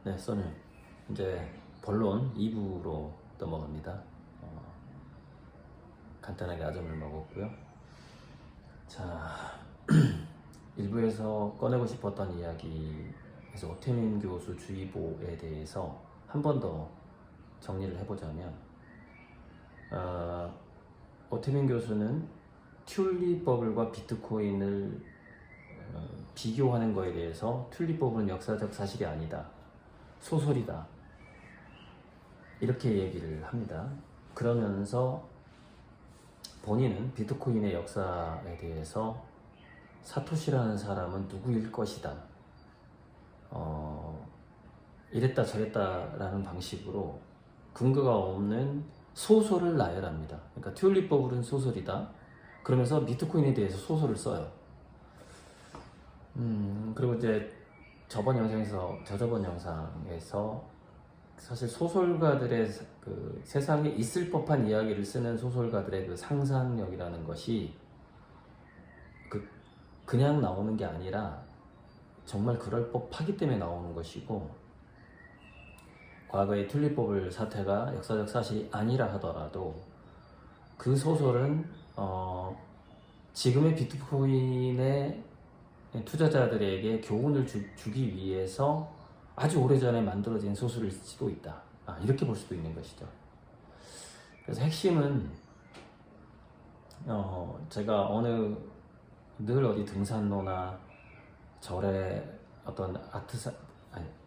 네, 써니. 이제 본론 2부로 넘어갑니다. 간단하게 아점을 먹었고요. 자, 1부에서 꺼내고 싶었던 이야기에서 오태민 교수 주의보에 대해서 한 번 더 정리를 해보자면, 오태민 교수는 튤립 버블과 비트코인을 비교하는 거에 대해서 튤립 버블은 역사적 사실이 아니다, 소설이다, 이렇게 얘기를 합니다. 그러면서 본인은 비트코인의 역사에 대해서 사토시라는 사람은 누구일 것이다, 이랬다 저랬다라는 방식으로 근거가 없는 소설을 나열합니다. 그러니까 튤립 버블은 소설이다, 그러면서 비트코인에 대해서 소설을 써요. 그리고 이제 저저번 영상에서 사실 소설가들의 그 세상에 있을 법한 이야기를 쓰는 소설가들의 그 상상력이라는 것이 그냥 나오는 게 아니라 정말 그럴 법하기 때문에 나오는 것이고, 과거의 튤립 버블 사태가 역사적 사실이 아니라 하더라도 그 소설은 지금의 비트코인의 투자자들에게 교훈을 주기 위해서 아주 오래전에 만들어진 소설일 수도 있다, 이렇게 볼 수도 있는 것이죠. 그래서 핵심은 제가 늘 어디 등산로나 절에 어떤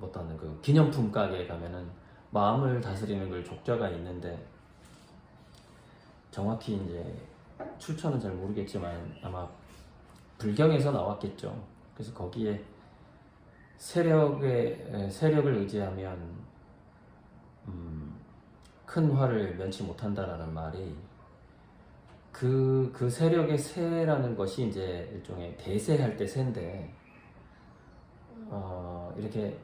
어떤 그 기념품 가게에 가면은 마음을 다스리는 걸 족자가 있는데, 정확히 이제 출처는 잘 모르겠지만 아마 불경에서 나왔겠죠. 그래서 거기에 세력을 의지하면 큰 화를 면치 못한다라는 말이, 그 세력의 세라는 것이 이제 일종의 대세할 때 세인데, 이렇게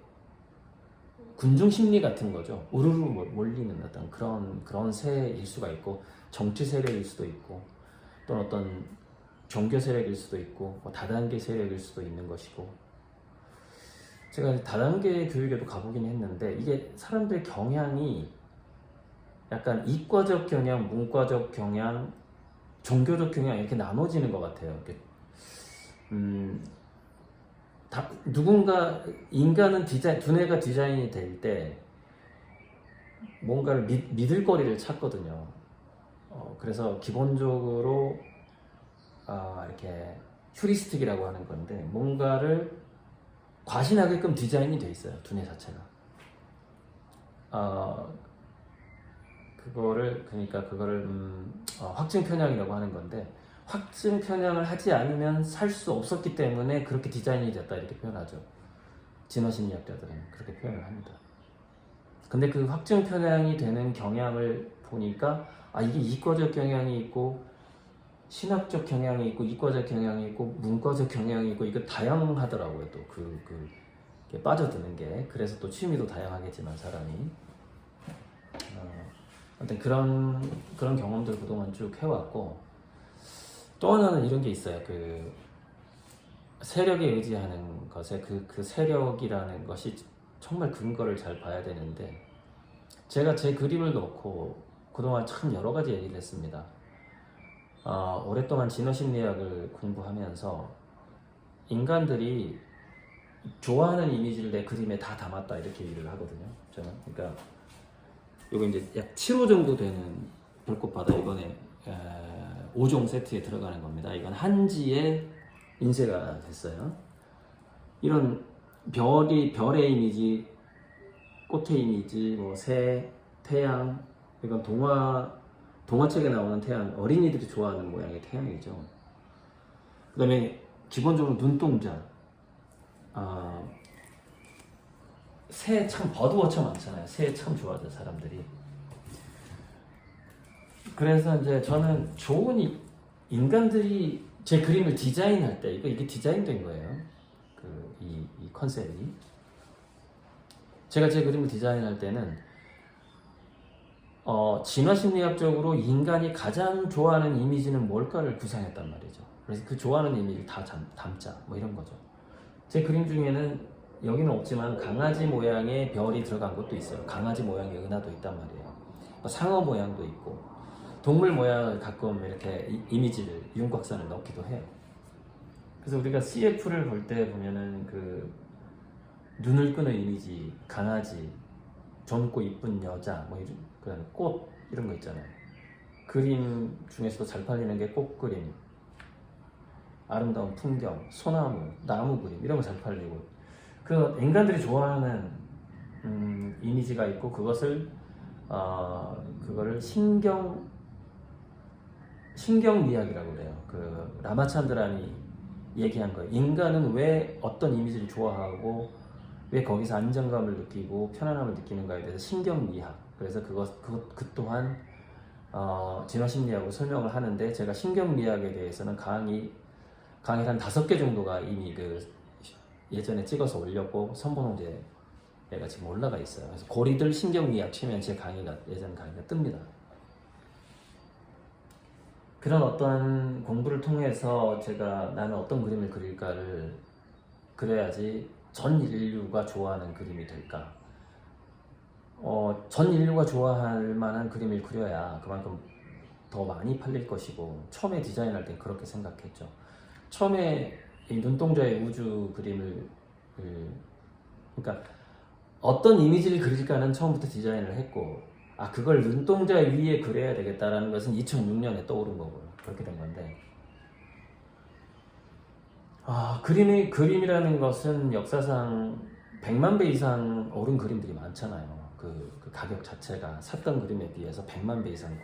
군중 심리 같은 거죠. 우르르 몰리는 어떤 그런 세일 수가 있고, 정치 세력일 수도 있고, 또는 어떤 종교 세력일 수도 있고, 뭐 다단계 세력일 수도 있는 것이고. 제가 다단계 교육에도 가보긴 했는데, 이게 사람들의 경향이 약간 이과적 경향, 문과적 경향, 종교적 경향, 이렇게 나눠지는 것 같아요. 누군가 인간은 두뇌가 디자인이 될 때 뭔가를 믿을 거리를 찾거든요. 그래서 기본적으로 이렇게 휴리스틱이라고 하는 건데, 뭔가를 과신하게끔 디자인이 돼 있어요, 두뇌 자체가. 그거를 확증 편향이라고 하는 건데, 확증 편향을 하지 않으면 살 수 없었기 때문에 그렇게 디자인이 됐다, 이렇게 표현하죠. 진화심리학자들은 그렇게 표현을 합니다. 근데 그 확증 편향이 되는 경향을 보니까 이게 이과적 경향이 있고 신학적 경향이 있고 이과적 경향이 있고 문과적 경향이 있고, 이거 다양하더라고요. 또 빠져드는 게. 그래서 또 취미도 다양하겠지만 사람이 아무튼 그런 경험들 그동안 쭉 해왔고, 또 하나는 이런 게 있어요. 그 세력에 의지하는 것에 그 세력이라는 것이 정말 근거를 잘 봐야 되는데, 제가 제 그림을 놓고 그동안 참 여러 가지 얘기를 했습니다. 오랫동안 진화심리학을 공부하면서 인간들이 좋아하는 이미지를 내 그림에 다 담았다, 이렇게 얘기를 하거든요, 저는. 그러니까 이거 이제 약 7호 정도 되는 별꽃바다, 이번에 5종 세트에 들어가는 겁니다. 이건 한지의 인쇄가 됐어요. 이런 별의 이미지, 꽃의 이미지, 뭐 새, 태양, 이건 동화책에 나오는 태양, 어린이들이 좋아하는 모양의 태양이죠. 그 다음에 기본적으로 눈동자, 새 참 버드워처 많잖아요. 새 참 좋아하죠, 사람들이. 그래서 이제 저는 좋은 인간들이 제 그림을 디자인할 때, 이게 디자인된 거예요. 이 컨셉이. 제가 제 그림을 디자인할 때는 진화심리학적으로 인간이 가장 좋아하는 이미지는 뭘까를 구상했단 말이죠. 그래서 그 좋아하는 이미지를 다 담자, 뭐 이런 거죠. 제 그림 중에는 여기는 없지만 강아지 모양의 별이 들어간 것도 있어요. 강아지 모양의 은하도 있단 말이에요. 상어 모양도 있고 동물 모양을 가끔 이렇게 이미지를 윤곽선을 넣기도 해요. 그래서 우리가 CF를 볼 때 보면은 그 눈을 끄는 이미지, 강아지, 젊고 이쁜 여자, 뭐 이런 그런 꽃 이런 거 있잖아요. 그림 중에서도 잘 팔리는 게 꽃 그림, 아름다운 풍경, 소나무, 나무 그림 이런 거 잘 팔리고 그 인간들이 좋아하는 이미지가 있고 그거를 신경미학이라고 그래요. 그 라마찬드란이 얘기한 거예요. 인간은 왜 어떤 이미지를 좋아하고 왜 거기서 안정감을 느끼고 편안함을 느끼는가에 대해서 신경미학. 그래서 그 또한 진화심리학으로 설명을 하는데 제가 신경미학에 대해서는 강의를 한 5개 정도가 이미 예전에 찍어서 올렸고 선본홍제가 지금 올라가 있어요. 그래서 고리들 신경미학 치면 제 예전 강의가 뜹니다. 그런 어떤 공부를 통해서 제가 나는 어떤 그림을 그릴까를 그려야지 전 인류가 좋아하는 그림이 될까. 전 인류가 좋아할 만한 그림을 그려야 그만큼 더 많이 팔릴 것이고 처음에 디자인할 땐 그렇게 생각했죠. 처음에 이 눈동자의 우주 그림을 그러니까 어떤 이미지를 그릴까는 처음부터 디자인을 했고 그걸 눈동자 위에 그려야 되겠다라는 것은 2006년에 떠오른 거고요. 그렇게 된 건데 그림이라는 것은 역사상 100만 배 이상 오른 그림들이 많잖아요. 그 가격 자체가 샀던 그림에 비해서 100만 배 이상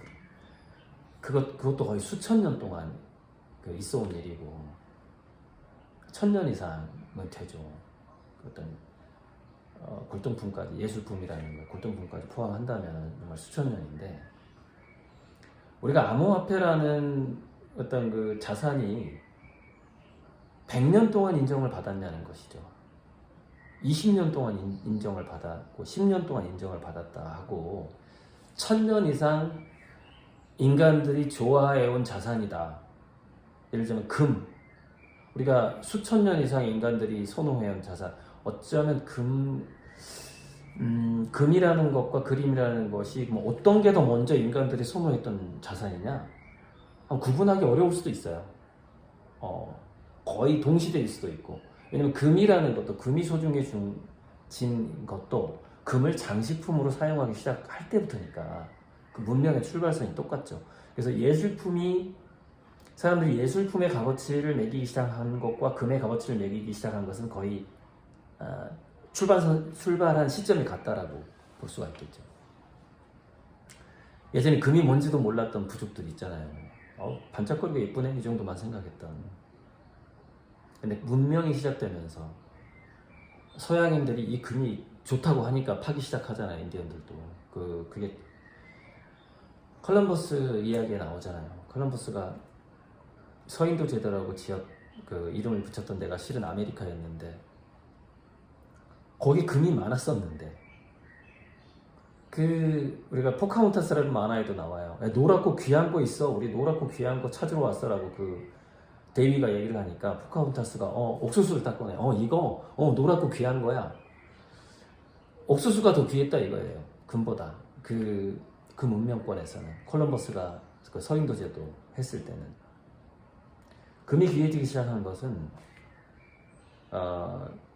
그것도 거의 수천 년 동안 있어 온 일이고 1000년 이상은 되죠. 어떤 골동품까지 예술품이라는 걸 골동품까지 포함한다면 정말 수천 년인데 우리가 암호화폐라는 어떤 그 자산이 100년 동안 인정을 받았냐는 것이죠. 20년 동안 인정을 받았고 10년 동안 인정을 받았다 하고 1000년 이상 인간들이 좋아해온 자산이다. 예를 들면 금. 우리가 수천 년 이상 인간들이 선호해온 자산. 어쩌면 금이라는 것과 그림이라는 것이 뭐 어떤 게 더 먼저 인간들이 선호했던 자산이냐? 구분하기 어려울 수도 있어요. 거의 동시대일 수도 있고. 왜냐면 금이라는 것도 금이 소중해진 것도 금을 장식품으로 사용하기 시작할 때부터니까 그 문명의 출발선이 똑같죠. 그래서 사람들이 예술품의 값어치를 매기기 시작한 것과 금의 값어치를 매기기 시작한 것은 거의 출발한 시점이 같다라고 볼 수가 있겠죠. 예전에 금이 뭔지도 몰랐던 부족들 있잖아요. 반짝거리고 예쁘네 이 정도만 생각했던. 근데 문명이 시작되면서 서양인들이 이 금이 좋다고 하니까 파기 시작하잖아요. 인디언들도. 그게 컬럼버스 이야기에 나오잖아요. 컬럼버스가 서인도 제도라고 이름을 붙였던 데가 실은 아메리카였는데 거기 금이 많았었는데 우리가 포카혼타스라는 만화에도 나와요. 노랗고 귀한 거 있어. 우리 노랗고 귀한 거 찾으러 왔어라고 데이비가 얘기를 하니까 포카혼타스가 옥수수를 딱 꺼내. 이거 노랗고 귀한 거야. 옥수수가 더 귀했다 이거예요. 금보다. 그 문명권에서는 콜럼버스가 서인도 제도 했을 때는 금이 귀해지기 시작한 것은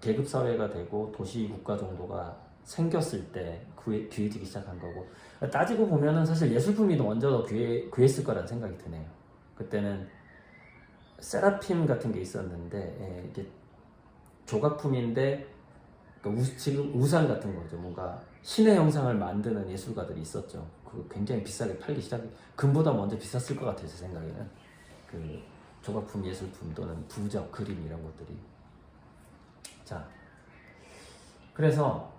계급 사회가 되고 도시 국가 정도가 생겼을 때 귀해지기 시작한 거고 따지고 보면은 사실 예술품이 먼저 더 귀했을 거라는 생각이 드네요. 그때는 세라핌 같은 게 있었는데 이게 조각품인데 지금 우상 같은 거죠. 뭔가 신의 형상을 만드는 예술가들이 있었죠. 굉장히 비싸게 팔기 금보다 먼저 비쌌을 것 같아요. 제 생각에는 조각품, 예술품 또는 부적, 그림 이런 것들이. 자, 그래서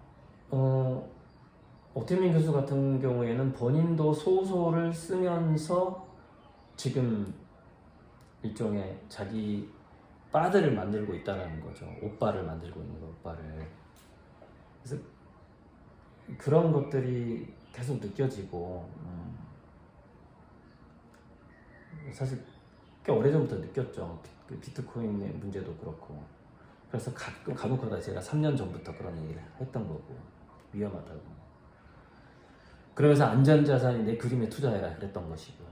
오태민 교수 같은 경우에는 본인도 소설을 쓰면서 지금 일종의 자기 빠드를 만들고 있다는 거죠. 오빠를 만들고 있는 거, 오빠를. 그래서 그런 것들이 계속 느껴지고 사실 꽤 오래전부터 느꼈죠. 비트코인의 문제도 그렇고 그래서 가끔 간혹가다 제가 3년 전부터 그런 얘기를 했던 거고 위험하다고. 그러면서 안전자산이 내 그림에 투자해라 그랬던 것이고,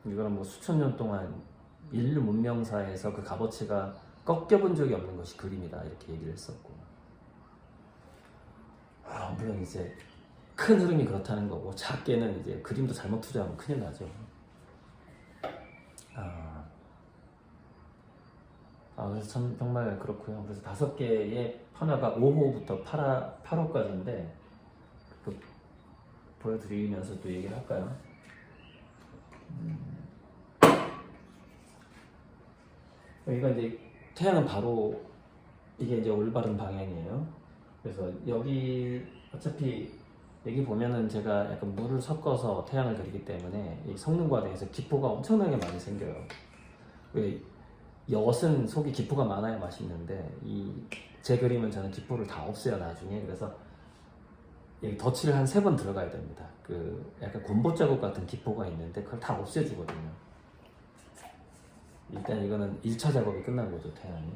이거는 뭐 수천 년 동안 인류 문명사에서 그 값어치가 꺾여본 적이 없는 것이 그림이다 이렇게 얘기를 했었고, 물론 이제 큰 흐름이 그렇다는 거고, 작게는 이제 그림도 잘못 투자하면 큰일 나죠. 그래서 정말 그렇고요. 그래서 5개의 판화가 5호부터 8호까지인데 보여드리면서 또 얘기를 할까요? 여기가 이제 태양은 바로 이게 이제 올바른 방향이에요. 그래서 여기 어차피 여기 보면은 제가 약간 물을 섞어서 태양을 그리기 때문에 이 섞는 과정에서 기포가 엄청나게 많이 생겨요. 왜 엿은 속이 기포가 많아야 맛있는데 제 그림은 저는 기포를 다 없애요 나중에. 그래서 여기 덧칠을 한 3번 들어가야 됩니다. 그 약간 곰보 자국 같은 기포가 있는데 그걸 다 없애주거든요. 일단 이거는 1차 작업이 끝난 거죠, 태양이.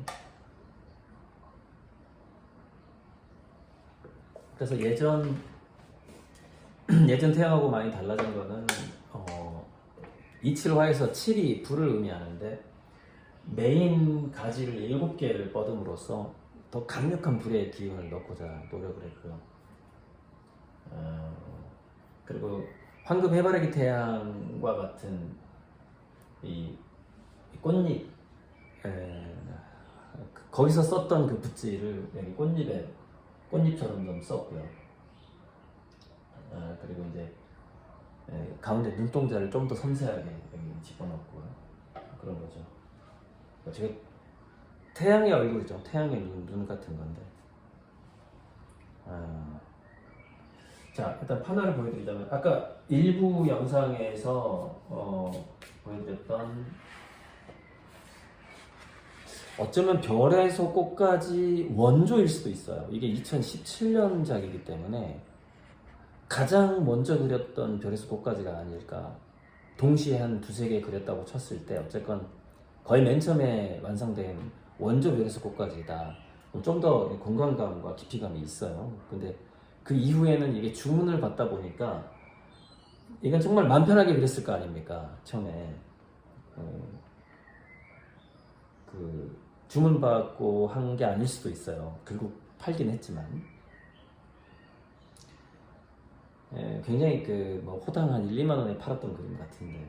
그래서 예전 태양하고 많이 달라진 거는 이칠화에서 7이 불을 의미하는데 메인 가지를 7개를 뻗음으로써 더 강력한 불의 기운을 넣고자 노력을 했고요. 그리고 황금 해바라기 태양과 같은 이 꽃잎, 거기서 썼던 그 붓질을 여기 꽃잎처럼 좀 썼고요. 그리고 이제 가운데 눈동자를 좀 더 섬세하게 여기 집어넣고요. 그런 거죠. 제가 태양의 얼굴이죠. 태양의 눈 같은 건데. 자, 일단 판화를 보여드리자면 아까 일부 영상에서 보여드렸던 어쩌면 별에서 꽃까지 원조일 수도 있어요. 이게 2017년작이기 때문에 가장 먼저 그렸던 별에서 꽃까지가 아닐까. 동시에 한 2-3개 그렸다고 쳤을 때 어쨌건 거의 맨 처음에 완성된 원조 별에서 꽃까지다. 좀 더 공간감과 깊이감이 있어요. 근데 그 이후에는 이게 주문을 받다 보니까 이건 정말 마음 편하게 그렸을 거 아닙니까? 처음에 그 주문 받고 한 게 아닐 수도 있어요. 결국 팔긴 했지만 굉장히 뭐 호당 한 1-2만 원에 팔았던 그림 같은데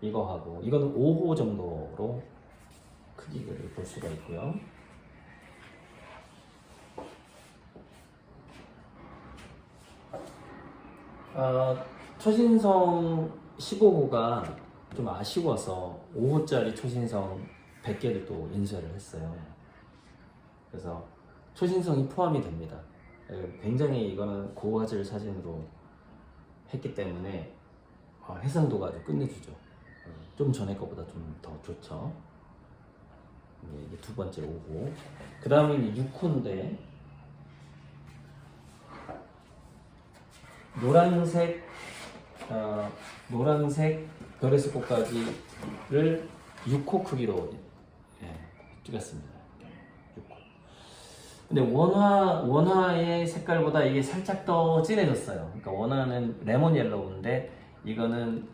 이거하고 이거는 5호 정도로 크기를 볼 수가 있고요. 초신성 15호가 좀 아쉬워서 5호짜리 초신성 100개를 또 인쇄를 했어요. 그래서 초신성이 포함이 됩니다. 굉장히 이거는 고화질 사진으로 했기 때문에 해상도가 아주 끝내주죠. 좀 전에 거보다 좀 더 좋죠. 이게 2번째 5호. 그 다음에 6호인데 노란색 별에서 꽃까지를 6호 크기로 찍었습니다. 6호. 근데 원화의 색깔보다 이게 살짝 더 진해졌어요. 그러니까 원화는 레몬 옐로우인데 이거는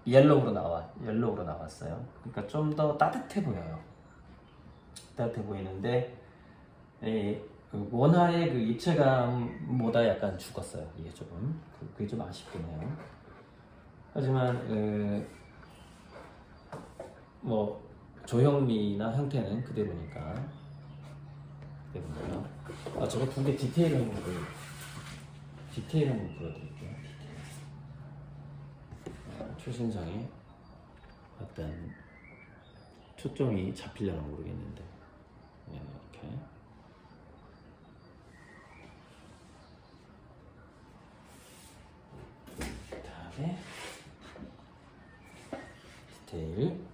옐로우로 나왔어요. 그러니까 좀 더 따뜻해 보여요. 따뜻해 보이는데 그 원화의 그 입체감보다 약간 죽었어요. 이게 조금 그게 좀 아쉽긴 해요. 하지만 뭐 조형미나 형태는 그대로니까. 제가 군대 디테일을 한번 보여드릴게요. 초신성에 어떤 초점이 잡히려나 모르겠는데 이렇게 그다음에 디테일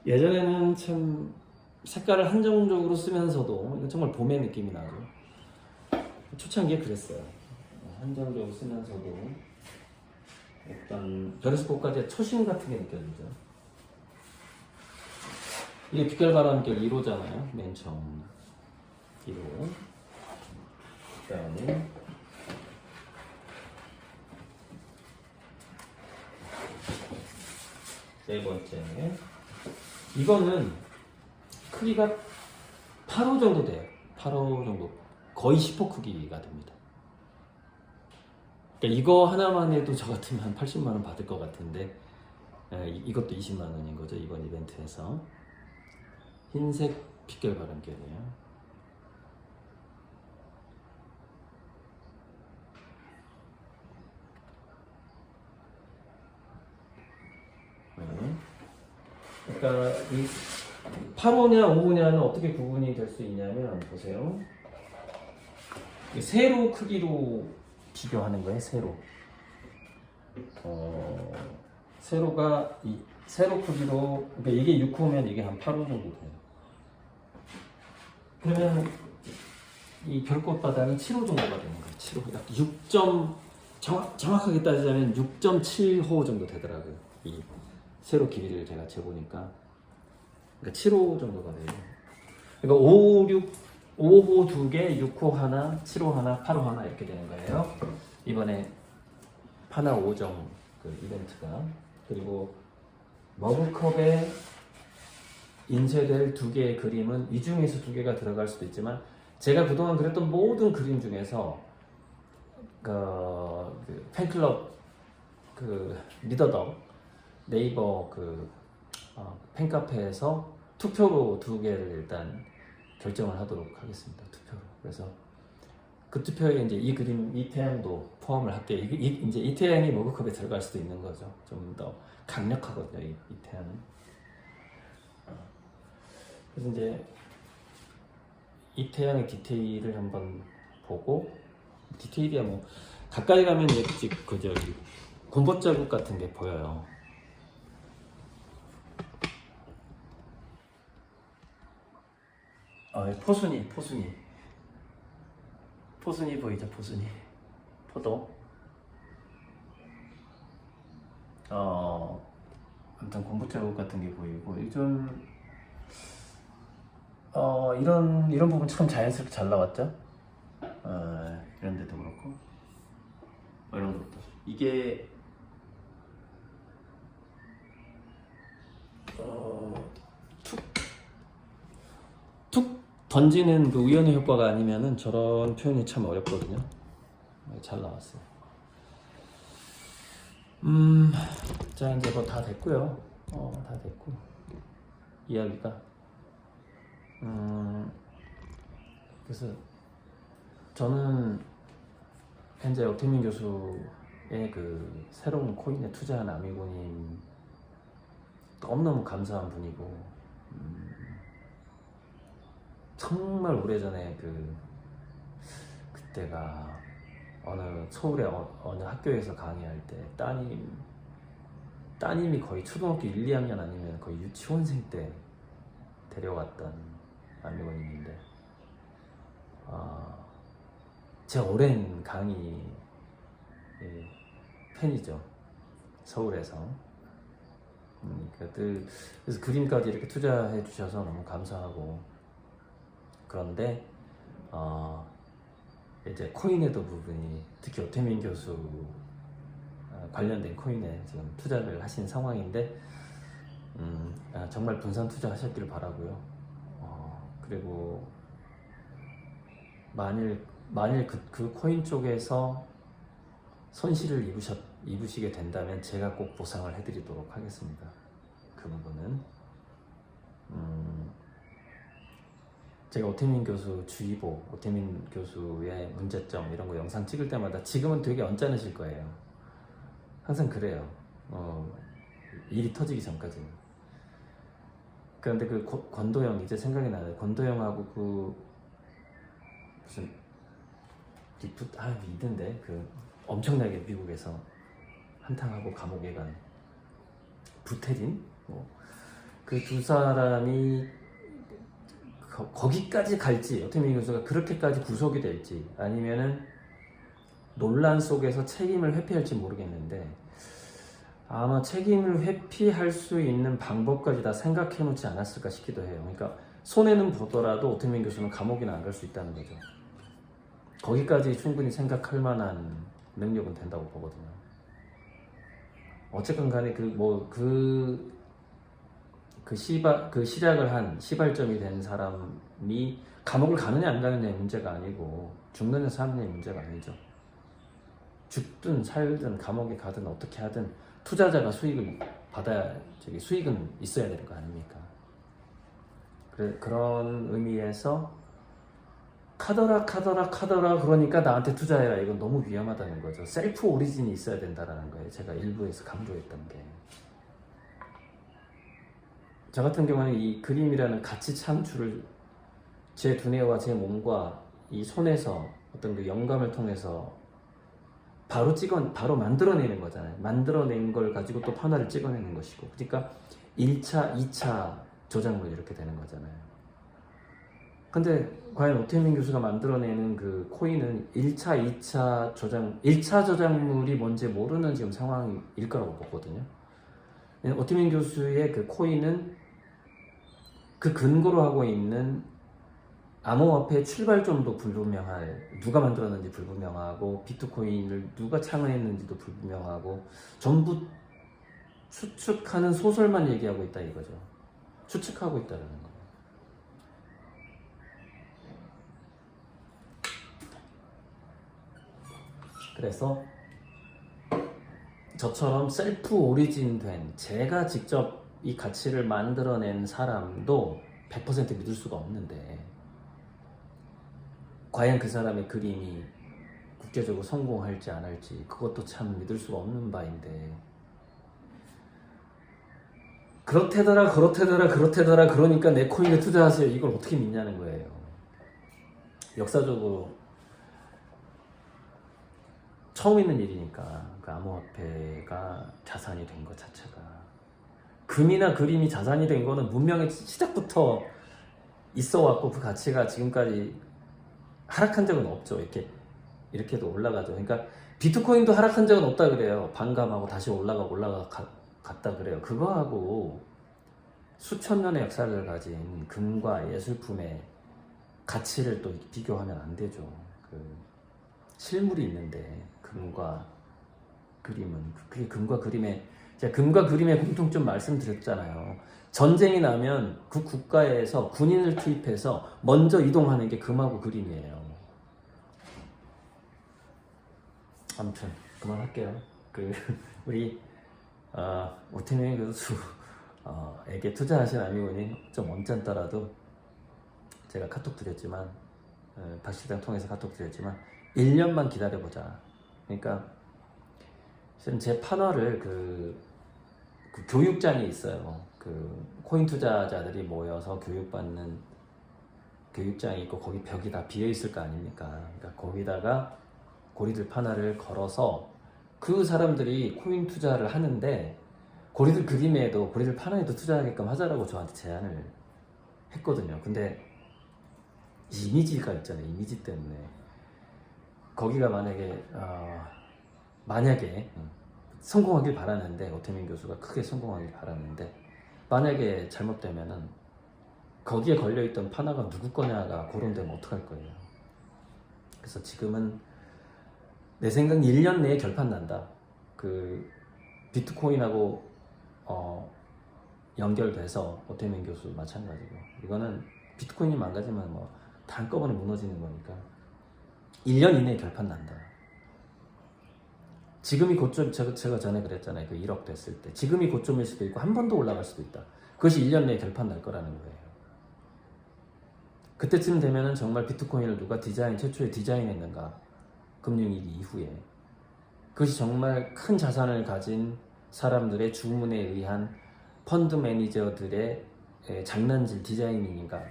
예전에는 참 색깔을 한정적으로 쓰면서도 이거 정말 봄의 느낌이 나죠. 초창기에 그랬어요. 한정적으로 쓰면서도 일단 별에서 꽃까지의 초심 같은 게 느껴지죠. 이게 빗결바람결 1호잖아요. 맨 처음 1호. 그다음에 네 번째, 이거는 크기가 8호 정도 돼요. 8호 정도, 거의 10호 크기가 됩니다. 그러니까 이거 하나만 해도 저 같으면 한 80만 원 받을 것 같은데, 이것도 20만 원인 거죠. 이번 이벤트에서. 흰색 빗결 바람결이에요. 그러니까 이 8호냐 5호냐는 어떻게 구분이 될 수 있냐면, 보세요. 세로 크기로 비교하는 거예요. 세로. 세로가 이 세로 크기로, 그러니까 이게 6호면 이게 한 8호 정도 돼요. 그러면 이 별꽃바다는 7호 정도가 되는 거예요. 7호. 약 정확하게 따지자면 6.7호 정도 되더라고요. 이 세로 길이를 제가 재보니까. 그러니까 7호 정도가 돼요. 그러니까 5호 2개, 6호 하나, 7호 하나, 8호 하나 이렇게 되는 거예요. 이번에 파나 5정 그 이벤트가. 그리고 머그컵에 인쇄될 2개의 그림은 이 중에서 2개가 들어갈 수도 있지만, 제가 그동안 그렸던 모든 그림 중에서 그 팬클럽 그 리더덕 네이버 그 팬카페에서 투표로 2개를 일단 결정을 하도록 하겠습니다. 투표로. 그래서 그 투표에 이제 이 그림, 이 태양도 포함을 할게요. 이제 이 태양이 머그컵에 들어갈 수도 있는 거죠. 좀 더 강력하거든요. 이 태양은. 그래서 이제 이 태양의 디테일을 한번 보고, 디테일이야 뭐 가까이 가면 이제 그 저기 곰보 자국 같은 게 보여요. 포순이 보이죠? 포순이 포도. 아무튼 곰보 자국 같은 게 보이고, 좀 이런 부분 참 자연스럽게 잘 나왔죠? 이런 데도 그렇고, 이런 것도. 이게 툭 던지는 그 우연의 효과가 아니면은 저런 표현이 참 어렵거든요. 잘 나왔어요. 자, 이제 뭐 다 됐고요. 다 됐고, 이야기가. 그래서 저는 현재 오태민 교수의 그 새로운 코인에 투자한 아미고님 너무너무 감사한 분이고, 정말 오래전에 그때가 서울의 어느 학교에서 강의할 때 따님이 거의 초등학교 1, 2학년 아니면 거의 유치원생 때 데려왔던 아미고님인데, 제 오랜 강의 팬이죠. 서울에서. 그래서 그림까지 이렇게 투자해 주셔서 너무 감사하고, 그런데 이제 코인에도 부분이, 특히 오태민 교수 관련된 코인에 지금 투자를 하신 상황인데, 정말 분산 투자하셨기를 바라고요. 그리고 만일 그 코인 쪽에서 손실을 입으시게 된다면 제가 꼭 보상을 해드리도록 하겠습니다. 그 부분은. 제가 오태민 교수 주의보, 오태민 교수의 문제점 이런 거 영상 찍을 때마다, 지금은 되게 언짢으실 거예요. 항상 그래요. 일이 터지기 전까지는. 그런데 그 권도영, 이제 생각이 나요. 권도영하고 그 무슨 있던데, 그 엄청나게 미국에서 한탕하고 감옥에 간 부테린, 그 두 사람이 거기까지 갈지, 오태민 교수가 그렇게까지 구속이 될지, 아니면은 논란 속에서 책임을 회피할지 모르겠는데, 아마 책임을 회피할 수 있는 방법까지 다 생각해 놓지 않았을까 싶기도 해요. 그러니까 손해는 보더라도 오태민 교수는 감옥이나 안 갈 수 있다는 거죠. 거기까지 충분히 생각할 만한 능력은 된다고 보거든요. 어쨌건 간에 그 시작을 한 시발점이 된 사람이 감옥을 가느냐 안 가느냐의 문제가 아니고 죽느냐 사느냐의 문제가 아니죠. 죽든 살든 감옥에 가든 어떻게 하든 투자자가 수익을 받아야 수익은 있어야 되는 거 아닙니까? 그런 의미에서 카더라 그러니까 나한테 투자해라, 이건 너무 위험하다는 거죠. 셀프 오리진이 있어야 된다는 거예요. 제가 일부에서 강조했던 게. 저 같은 경우는 이 그림이라는 가치 창출을 제 두뇌와 제 몸과 이 손에서 어떤 그 영감을 통해서 바로 만들어내는 거잖아요. 만들어낸 걸 가지고 또 판화를 찍어내는 것이고, 그러니까 1차, 2차 저작물 이렇게 되는 거잖아요. 근데 과연 오태민 교수가 만들어내는 그 코인은 1차, 2차 1차 저작물이 뭔지 모르는 지금 상황일 거라고 보거든요. 오태민 교수의 그 코인은 그 근거로 하고 있는 암호화폐의 출발점도 불분명할, 누가 만들었는지 불분명하고, 비트코인을 누가 창안했는지도 불분명하고, 전부 추측하는 소설만 얘기하고 있다 이거죠. 추측하고 있다는 거. 그래서 저처럼 셀프 오리진 된, 제가 직접 이 가치를 만들어낸 사람도 100% 믿을 수가 없는데, 과연 그 사람의 그림이 국제적으로 성공할지 안 할지 그것도 참 믿을 수가 없는 바인데, 그렇대더라 그러니까 내 코인에 투자하세요, 이걸 어떻게 믿냐는 거예요. 역사적으로 처음 있는 일이니까, 그 암호화폐가 자산이 된 것 자체가, 금이나 그림이 자산이 된 거는 문명의 시작부터 있어 왔고, 그 가치가 지금까지 하락한 적은 없죠. 이렇게도 올라가죠. 그러니까 비트코인도 하락한 적은 없다 그래요. 반감하고 다시 올라갔다 그래요. 그거하고 수천 년의 역사를 가진 금과 예술품의 가치를 또 비교하면 안 되죠. 실물이 있는데 금과 그림은, 그게 제가 금과 그림의 공통점 말씀드렸잖아요. 전쟁이 나면 그 국가에서 군인을 투입해서 먼저 이동하는 게 금하고 그림이에요. 아무튼 그만할게요. 우리 오태민 교수에게 투자하신 아미고님 좀 언짢더라도 제가 카톡 드렸지만, 박 실장 통해서 카톡 드렸지만 1년만 기다려보자. 그러니까 실은 제 판화를 그 교육장이 있어요. 코인 투자자들이 모여서 교육받는 교육장이 있고, 거기 벽이 다 비어 있을 거 아닙니까? 그러니까 거기다가 고리들 판화를 걸어서 그 사람들이 코인 투자를 하는데, 고리들 그림에도 고리들 판화에도 투자하게끔 하자라고 저한테 제안을 했거든요. 근데 이미지가 있잖아요. 이미지 때문에 거기가 만약에 성공하길 바라는데, 오태민 교수가 크게 성공하길 바라는데, 만약에 잘못되면은 거기에 걸려있던 판화가 누구 거냐가 거론되면 어떡할 거예요. 그래서 지금은 내 생각엔 1년 내에 결판 난다. 비트코인하고 연결돼서, 오태민 교수 마찬가지고, 이거는 비트코인이 망가지면 다 한꺼번에 무너지는 거니까 1년 이내에 결판 난다. 지금이 고점, 제가 전에 그랬잖아요. 1억 됐을 때 지금이 고점일 수도 있고 한 번 더 올라갈 수도 있다. 그것이 1년 내에 결판 날 거라는 거예요. 그때쯤 되면은 정말 비트코인을 누가 최초에 디자인했는가, 금융위기 이후에, 그것이 정말 큰 자산을 가진 사람들의 주문에 의한 펀드 매니저들의 장난질 디자이닝인가,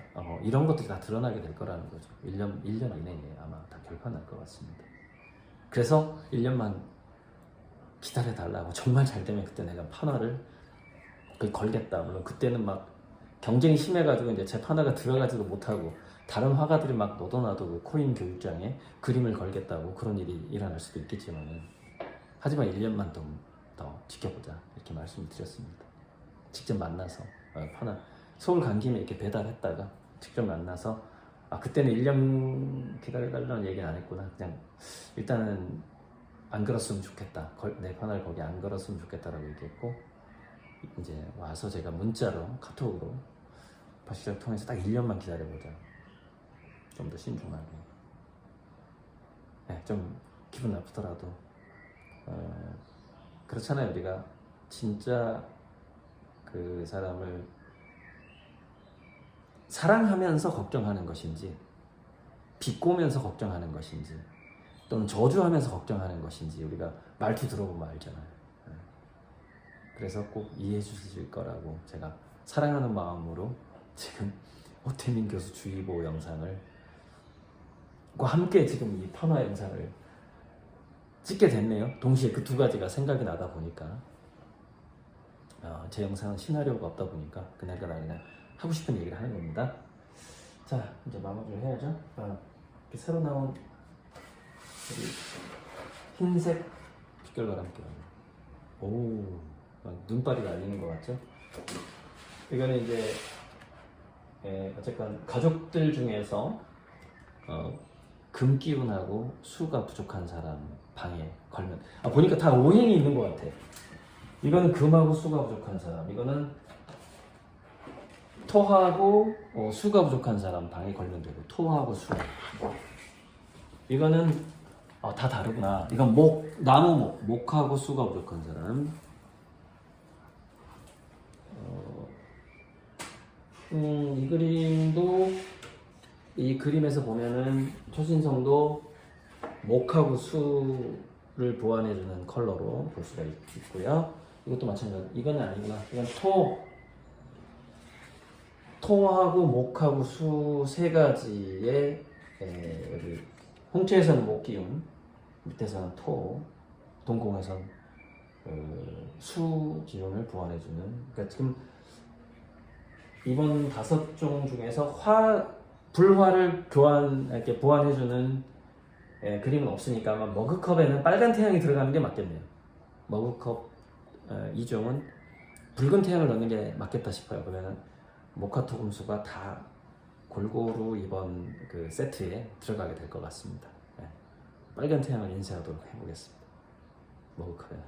이런 것들이 다 드러나게 될 거라는 거죠. 1년 이내에 아마 다 결판날 것 같습니다. 그래서 1년만 기다려달라고, 정말 잘 되면 그때 내가 판화를 걸겠다. 물론 그때는 막 경쟁이 심해가지고 이제 제 판화가 들어가지도 못하고 다른 화가들이 막 너도나도 그 코인 교육장에 그림을 걸겠다고 그런 일이 일어날 수도 있겠지만은, 하지만 1년만 더 더 지켜보자 이렇게 말씀을 드렸습니다. 직접 만나서 편안 서울 간 김에 이렇게 배달했다가 직접 만나서 그때는 1년 기다려달라는 얘기는 안 했구나. 그냥 일단은 안 걸었으면 좋겠다. 내 편을 거기 안 걸었으면 좋겠다라고 얘기했고 이제 와서 제가 문자로 카톡으로 파시를 통해서 딱 1년만 기다려보자. 좀 더 신중하게. 네, 좀 기분 나쁘더라도 그렇잖아요. 우리가 진짜 그 사람을 사랑하면서 걱정하는 것인지 비꼬면서 걱정하는 것인지 또는 저주하면서 걱정하는 것인지 우리가 말투 들어보면 알잖아요. 그래서 꼭 이해해 주실 거라고 제가 사랑하는 마음으로 지금 오태민 교수 주의보 영상을 과 함께 지금 이 편화 영상을 찍게 됐네요. 동시에 그 두 가지가 생각이 나다 보니까 제 영상은 시나리오가 없다 보니까 그날그날 그냥 하고 싶은 얘기를 하는 겁니다. 자, 이제 마무리를 해야죠. 이렇게 새로 나온 흰색 빗결과 함께 오, 막 눈발이 날리는 것 같죠? 이거는 이제 어쨌건 가족들 중에서 금기운하고 수가 부족한 사람 방에 걸면 보니까 다 오행이 있는 것 같아. 이거는 금하고 수가 부족한 사람, 이거는 토하고 수가 부족한 사람 방에 걸면 되고 토하고 수. 이거는 다 다르구나. 이건 나무 목하고 수가 부족한 사람. 이 그림도 이 그림에서 보면은 초신성도 목하고 수를 보완해주는 컬러로 볼 수가 있고요. 이것도 마찬가지. 이건 아니구나. 이건 토하고 목하고 수 세 가지의 여기 홍채에서는 목 기운, 밑에서는 토, 동공에서는 수 기운을 보완해주는. 그러니까 지금 이번 5종 중에서 불화를 이렇게 보완해주는 그림은 없으니까 아마 머그컵에는 빨간 태양이 들어가는 게 맞겠네요. 머그컵 2종은 붉은 태양을 넣는 게 맞겠다 싶어요. 그러면은 목화토금수가 다 골고루 이번 그 세트에 들어가게 될 것 같습니다. 빨간 태양을 인쇄하도록 해보겠습니다. 머그컵에는.